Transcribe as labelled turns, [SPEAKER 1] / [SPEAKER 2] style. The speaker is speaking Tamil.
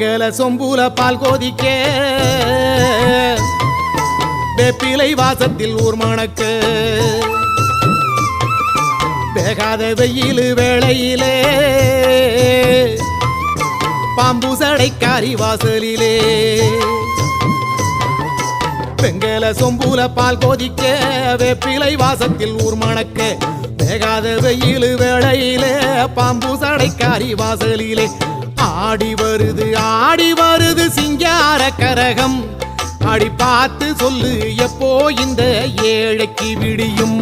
[SPEAKER 1] வெங்கல சொம்பூல பால் கோதிக்க வேப்பிலை வாசத்தில் ஊர் மணக்க வேகாத வெயில் வேளையிலே பாம்பு சடைக்காரி வாசலிலே வெங்கல சொம்பூல பால் கோதிக்க வேப்பிலை வாசத்தில் ஊர் மணக்க வேகாத வெயில் வேளையிலே பாம்பு சடைக்காரி வாசலிலே ஆடி வருது சிங்கார கரகம் அடி பார்த்து சொல்லு எப்போ இந்த ஏழைக்கு விடியும்.